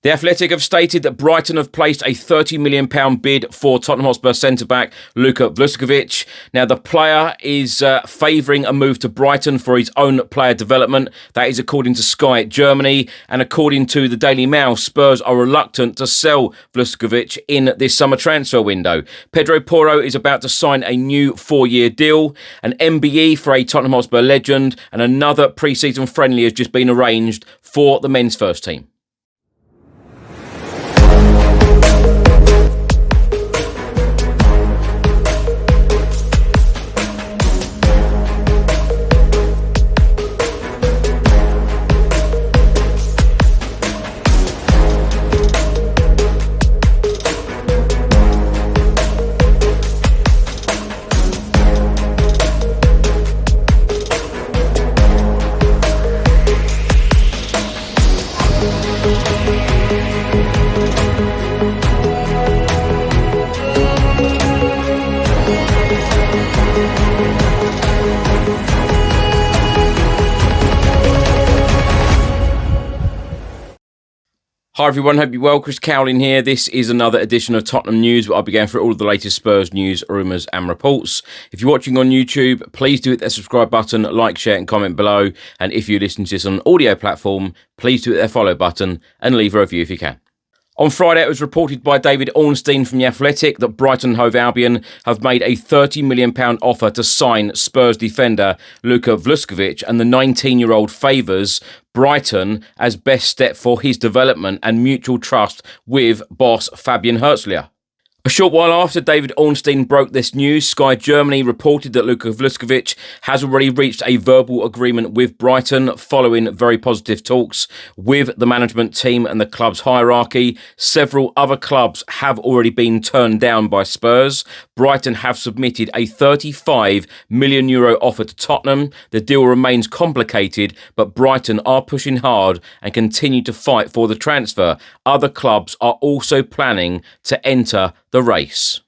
The Athletic have stated that Brighton have placed a £30 million bid for Tottenham Hotspur centre-back Luka Vušković. Now, the player is favouring a move to Brighton for his own player development. That is according to Sky Germany. And according to the Daily Mail, Spurs are reluctant to sell Vušković in this summer transfer window. Pedro Porro is about to sign a new 4-year deal. An MBE for a Tottenham Hotspur legend. And another pre-season friendly has just been arranged for the men's first team. Hi everyone, hope you're well. Chris Cowlin here. This is another edition of Tottenham News where I'll be going through all of the latest Spurs news, rumours and reports. If you're watching on YouTube, please do hit that subscribe button, like, share and comment below. And if you're listening to this on an audio platform, please do hit that follow button and leave a review if you can. On Friday, it was reported by David Ornstein from The Athletic that Brighton and Hove Albion have made a £30 million offer to sign Spurs defender Luka Vušković, and the 19-year-old favours Brighton as best step for his development and mutual trust with boss Fabian Herzliya. A short while after David Ornstein broke this news, Sky Germany reported that Luka Vušković has already reached a verbal agreement with Brighton following very positive talks with the management team and the club's hierarchy. Several other clubs have already been turned down by Spurs. Brighton have submitted a €35 million offer to Tottenham. The deal remains complicated, but Brighton are pushing hard and continue to fight for the transfer. Other clubs are also planning to enter the race.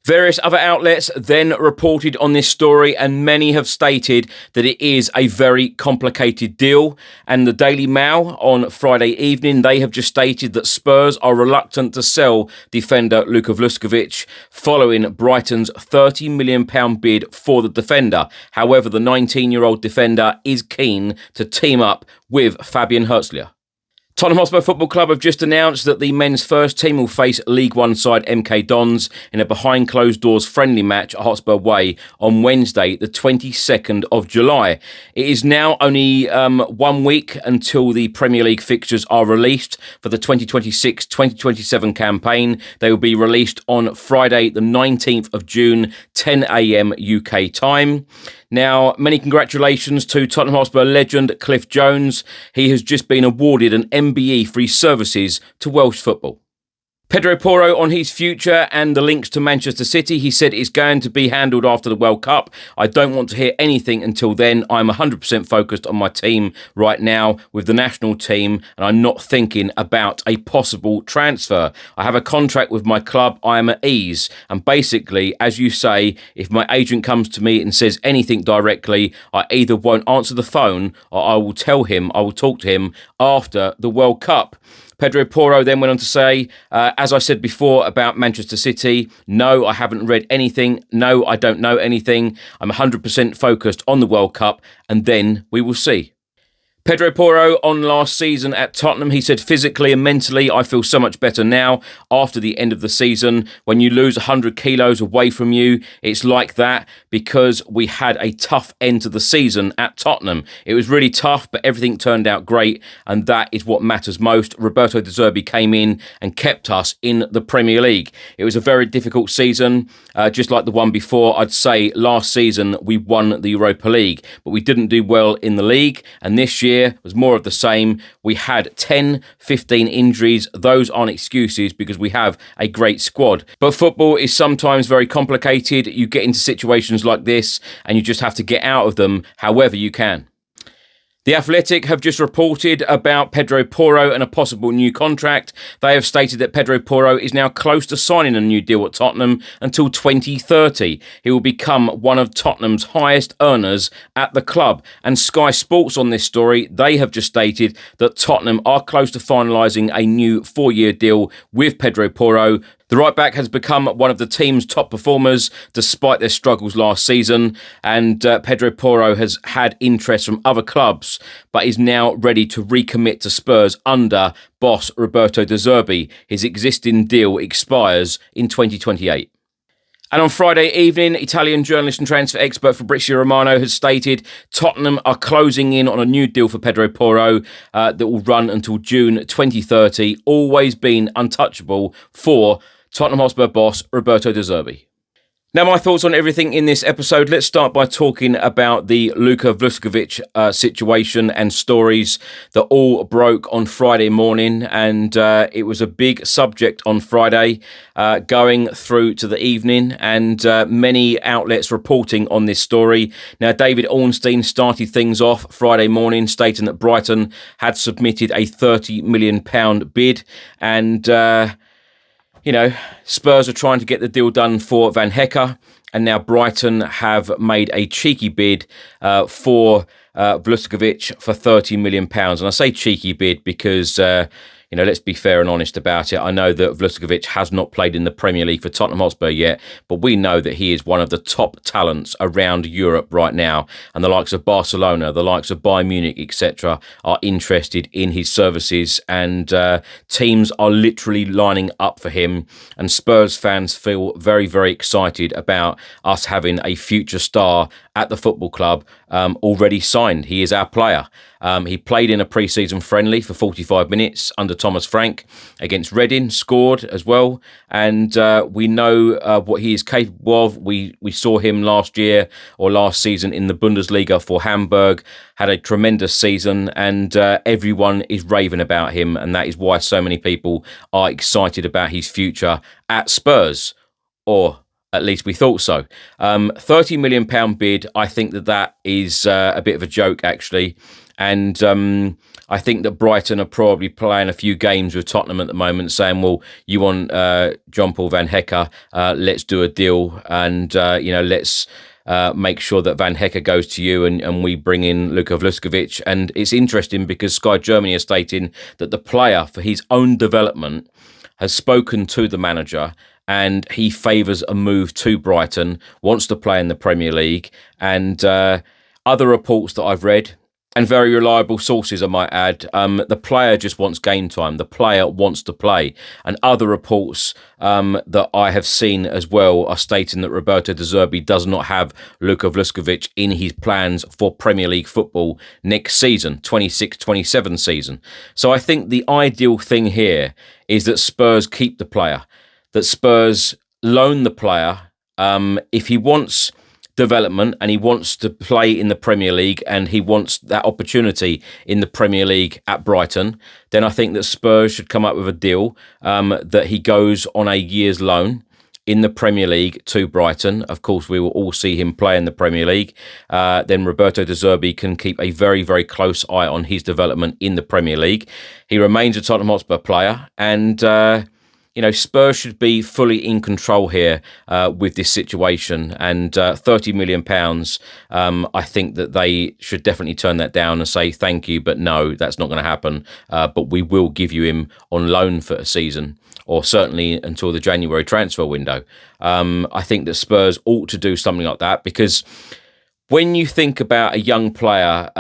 Various other outlets then reported on this story, and many have stated that it is a very complicated deal. And the Daily Mail on Friday evening, they have just stated that Spurs are reluctant to sell defender Luka Vušković following Brighton's £30 million bid for the defender. However, the 19-year-old defender is keen to team up with Fabian Herzliya. Tottenham Hotspur Football Club have just announced that the men's first team will face League One side MK Dons in a behind-closed-doors friendly match at Hotspur Way on Wednesday, the 22nd of July. It is now only 1 week until the Premier League fixtures are released for the 2026-2027 campaign. They will be released on Friday, the 19th of June, 10 a.m. UK time. Now, many congratulations to Tottenham Hotspur legend Cliff Jones. He has just been awarded an MBE for his services to Welsh football. Pedro Porro on his future and the links to Manchester City. He said it's going to be handled after the World Cup. I don't want to hear anything until then. I'm 100% focused on my team right now with the national team, and I'm not thinking about a possible transfer. I have a contract with my club. I am at ease. And basically, as you say, if my agent comes to me and says anything directly, I either won't answer the phone or I will talk to him after the World Cup. Pedro Porro then went on to say, as I said before about Manchester City, no, I haven't read anything. No, I don't know anything. I'm 100% focused on the World Cup, and then we will see. Pedro Porro on last season at Tottenham, he said, physically and mentally, I feel so much better now after the end of the season. When you lose 100 kilos away from you, it's like that because we had a tough end to the season at Tottenham. It was really tough, but everything turned out great, and that is what matters most. Roberto De Zerbi came in and kept us in the Premier League. It was a very difficult season, just like the one before. I'd say last season we won the Europa League, but we didn't do well in the league, and this year was more of the same. We had 10, 15 injuries. Those aren't excuses because we have a great squad. But football is sometimes very complicated. You get into situations like this and you just have to get out of them however you can. The Athletic have just reported about Pedro Porro and a possible new contract. They have stated that Pedro Porro is now close to signing a new deal at Tottenham until 2030. He will become one of Tottenham's highest earners at the club. And Sky Sports on this story, they have just stated that Tottenham are close to finalising a new 4-year deal with Pedro Porro. The right-back has become one of the team's top performers despite their struggles last season, and Pedro Porro has had interest from other clubs but is now ready to recommit to Spurs under boss Roberto De Zerbi. His existing deal expires in 2028. And on Friday evening, Italian journalist and transfer expert Fabrizio Romano has stated Tottenham are closing in on a new deal for Pedro Porro that will run until June 2030, always been untouchable for Tottenham Hotspur boss Roberto De Zerbi. Now, my thoughts on everything in this episode. Let's start by talking about the Luka Vušković situation and stories that all broke on Friday morning. And it was a big subject on Friday, going through to the evening, and many outlets reporting on this story. Now, David Ornstein started things off Friday morning, stating that Brighton had submitted a £30 million bid, and Spurs are trying to get the deal done for Van Hecke, and now Brighton have made a cheeky bid for Vušković for £30 million. And I say cheeky bid because, let's be fair and honest about it. I know that Vušković has not played in the Premier League for Tottenham Hotspur yet, but we know that he is one of the top talents around Europe right now. And the likes of Barcelona, the likes of Bayern Munich, etc. are interested in his services, and teams are literally lining up for him. And Spurs fans feel very, very excited about us having a future star at the football club already signed. He is our player. He played in a pre-season friendly for 45 minutes under Thomas Frank against Reading, scored as well, and we know what he is capable of. We saw him last season in the Bundesliga for Hamburg, had a tremendous season, and everyone is raving about him, and that is why so many people are excited about his future at Spurs, or at least we thought so. £30 million bid, I think that is a bit of a joke, actually. And I think that Brighton are probably playing a few games with Tottenham at the moment, saying, well, you want John-Paul Van Hecke, let's do a deal, and, let's make sure that Van Hecke goes to you, and we bring in Luka Vušković. And it's interesting because Sky Germany is stating that the player, for his own development, has spoken to the manager, and he favours a move to Brighton, wants to play in the Premier League. And other reports that I've read, and very reliable sources, I might add, the player just wants game time. The player wants to play. And other reports that I have seen as well are stating that Roberto De Zerbi does not have Luka Vušković in his plans for Premier League football next season, 26-27 season. So I think the ideal thing here is that Spurs keep the player, that Spurs loan the player if he wants development and he wants to play in the Premier League and he wants that opportunity in the Premier League at Brighton, then I think that Spurs should come up with a deal that he goes on a year's loan in the Premier League to Brighton. Of course, we will all see him play in the Premier League. Then Roberto De Zerbi can keep a very, very close eye on his development in the Premier League. He remains a Tottenham Hotspur player, and Spurs should be fully in control here with this situation. And £30 million, I think that they should definitely turn that down and say thank you, but no, that's not going to happen. But we will give you him on loan for a season, or certainly until the January transfer window. I think that Spurs ought to do something like that, because when you think about a young player,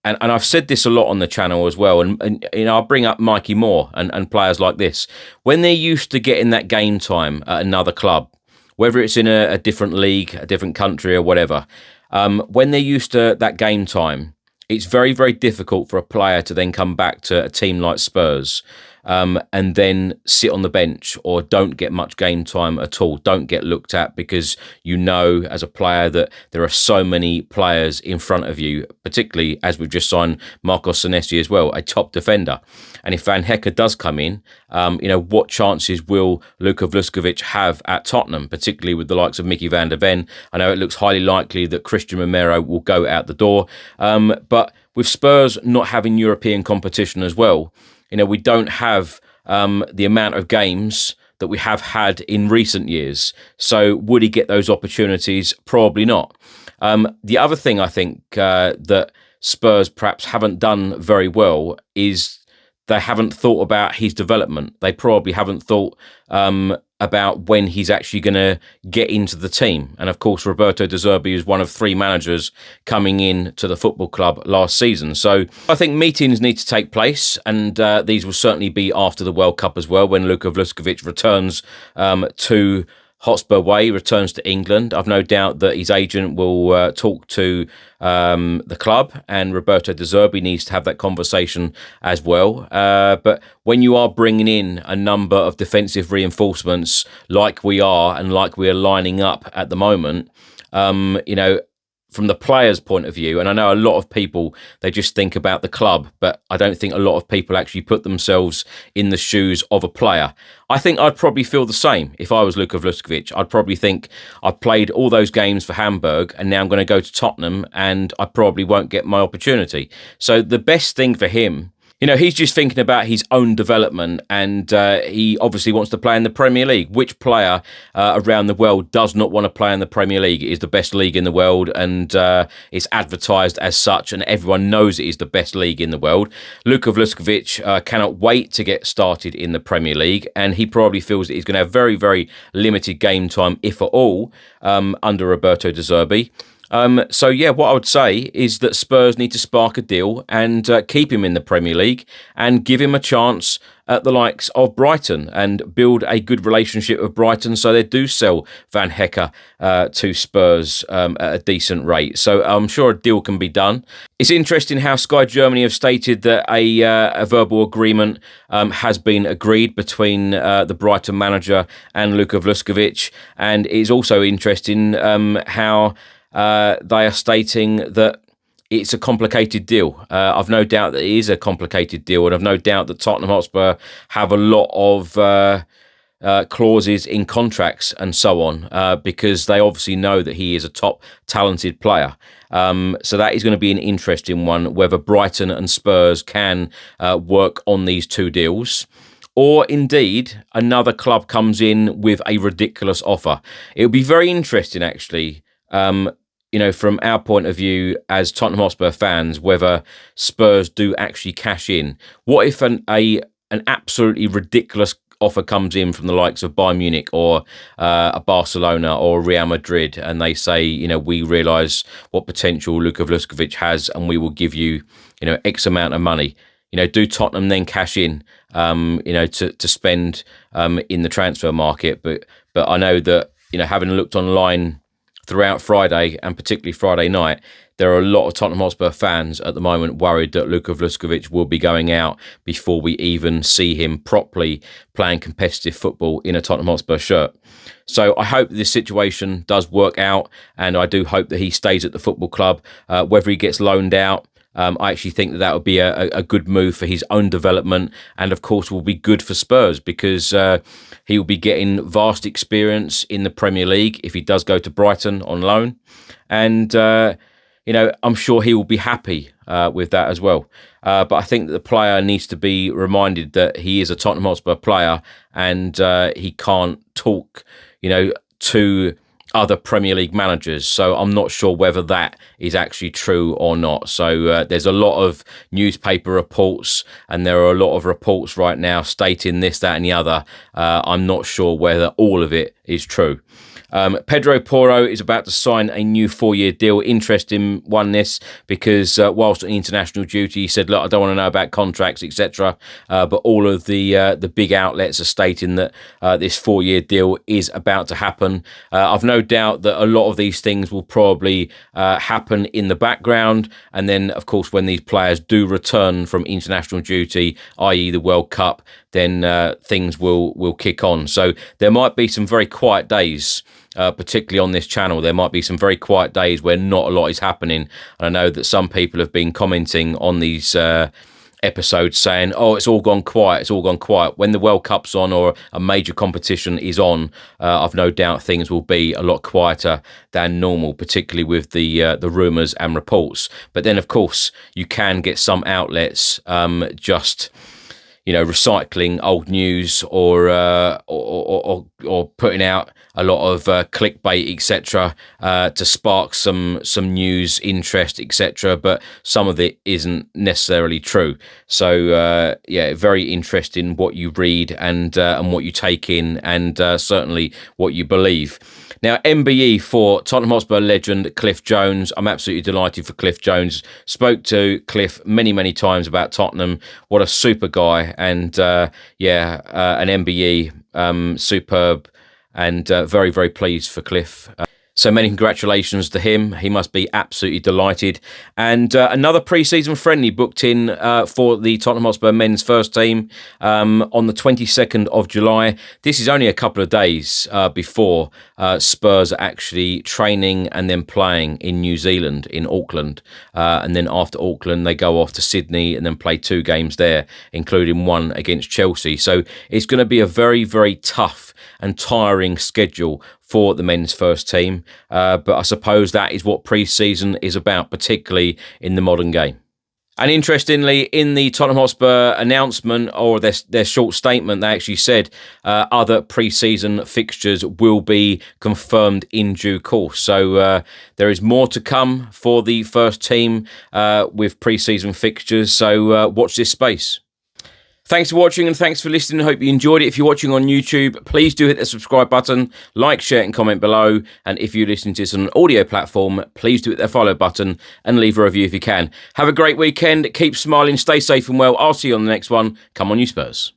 and I've said this a lot on the channel as well, and I'll bring up Mikey Moore and players like this. When they're used to getting that game time at another club, whether it's in a different league, a different country or whatever, when they're used to that game time, it's very, very difficult for a player to then come back to a team like Spurs and then sit on the bench or don't get much game time at all, don't get looked at, because you know as a player that there are so many players in front of you, particularly as we've just signed Marcos Senesi as well, a top defender. And if Van Hecke does come in, what chances will Luka Vušković have at Tottenham, particularly with the likes of Mickey van der Ven? I know it looks highly likely that Christian Romero will go out the door, but with Spurs not having European competition as well, we don't have the amount of games that we have had in recent years. So would he get those opportunities? Probably not. The other thing I think that Spurs perhaps haven't done very well is they haven't thought about his development. They probably haven't thought about when he's actually going to get into the team. And of course, Roberto De Zerbi is one of 3 managers coming in to the football club last season. So I think meetings need to take place, and these will certainly be after the World Cup as well, when Luka Vušković returns to Hotspur Way, returns to England. I've no doubt that his agent will talk to the club, and Roberto De Zerbi needs to have that conversation as well. But when you are bringing in a number of defensive reinforcements like we are and like we are lining up at the moment, from the players' point of view, and I know a lot of people, they just think about the club, but I don't think a lot of people actually put themselves in the shoes of a player. I think I'd probably feel the same if I was Luka Vušković. I'd probably think, I've played all those games for Hamburg and now I'm going to go to Tottenham and I probably won't get my opportunity. So the best thing for him, he's just thinking about his own development, and he obviously wants to play in the Premier League. Which player around the world does not want to play in the Premier League? It is the best league in the world, and it's advertised as such, and everyone knows it is the best league in the world. Luka Vušković cannot wait to get started in the Premier League, and he probably feels that he's going to have very, very limited game time, if at all, under Roberto De Zerbi. What I would say is that Spurs need to spark a deal and keep him in the Premier League and give him a chance at the likes of Brighton and build a good relationship with Brighton so they do sell Van Hecke to Spurs at a decent rate. So I'm sure a deal can be done. It's interesting how Sky Germany have stated that a verbal agreement has been agreed between the Brighton manager and Luka Vušković, and it's also interesting how they are stating that it's a complicated deal. I've no doubt that it is a complicated deal, and I've no doubt that Tottenham Hotspur have a lot of clauses in contracts and so on, because they obviously know that he is a top talented player. So that is going to be an interesting one, whether Brighton and Spurs can work on these 2 deals, or indeed another club comes in with a ridiculous offer. It would be very interesting, actually, from our point of view as Tottenham Hotspur fans, whether Spurs do actually cash in. What if an absolutely ridiculous offer comes in from the likes of Bayern Munich or a Barcelona or Real Madrid, and they say, we realise what potential Luka Vušković has, and we will give you, X amount of money. Do Tottenham then cash in, to spend in the transfer market? But I know that, having looked online throughout Friday and particularly Friday night, there are a lot of Tottenham Hotspur fans at the moment worried that Luka Vušković will be going out before we even see him properly playing competitive football in a Tottenham Hotspur shirt. So I hope this situation does work out, and I do hope that he stays at the football club. Whether he gets loaned out, I actually think that would be a good move for his own development, and of course will be good for Spurs, because he will be getting vast experience in the Premier League if he does go to Brighton on loan, and I'm sure he will be happy with that as well. But I think that the player needs to be reminded that he is a Tottenham Hotspur player, and he can't talk, to other Premier League managers. So I'm not sure whether that is actually true or not. So there's a lot of newspaper reports, and there are a lot of reports right now stating this, that and the other. I'm not sure whether all of it is true. Pedro Porro is about to sign a new 4-year deal. Interesting one, this, because whilst on international duty, he said, look, I don't want to know about contracts, etc. But all of the big outlets are stating that this 4-year deal is about to happen. I've no doubt that a lot of these things will probably happen in the background. And then, of course, when these players do return from international duty, i.e. the World Cup, then things will kick on. So there might be some very quiet days, particularly on this channel. There might be some very quiet days where not a lot is happening. And I know that some people have been commenting on these episodes saying, oh, it's all gone quiet, When the World Cup's on or a major competition is on, I've no doubt things will be a lot quieter than normal, particularly with the rumours and reports. But then, of course, you can get some outlets just recycling old news or putting out a lot of clickbait, etc., to spark some news interest, etc. But some of it isn't necessarily true. So very interesting what you read and what you take in, and certainly what you believe. Now, MBE for Tottenham Hotspur legend Cliff Jones. I'm absolutely delighted for Cliff Jones. Spoke to Cliff many, many times about Tottenham. What a super guy. And an MBE, superb, and very, very pleased for Cliff. So many congratulations to him. He must be absolutely delighted. And another pre-season friendly booked in for the Tottenham Hotspur men's first team on the 22nd of July. This is only a couple of days before Spurs are actually training and then playing in New Zealand, in Auckland. And then after Auckland, they go off to Sydney and then play 2 games there, including one against Chelsea. So it's going to be a very, very tough and tiring schedule for the men's first team. But I suppose that is what pre-season is about, particularly in the modern game. And interestingly, in the Tottenham Hotspur announcement or their short statement, they actually said other pre-season fixtures will be confirmed in due course. So there is more to come for the first team with pre-season fixtures. So watch this space. Thanks for watching and thanks for listening. I hope you enjoyed it. If you're watching on YouTube, please do hit the subscribe button, like, share and comment below. And if you're listening to this on an audio platform, please do hit the follow button and leave a review if you can. Have a great weekend. Keep smiling, stay safe and well. I'll see you on the next one. Come on, you Spurs.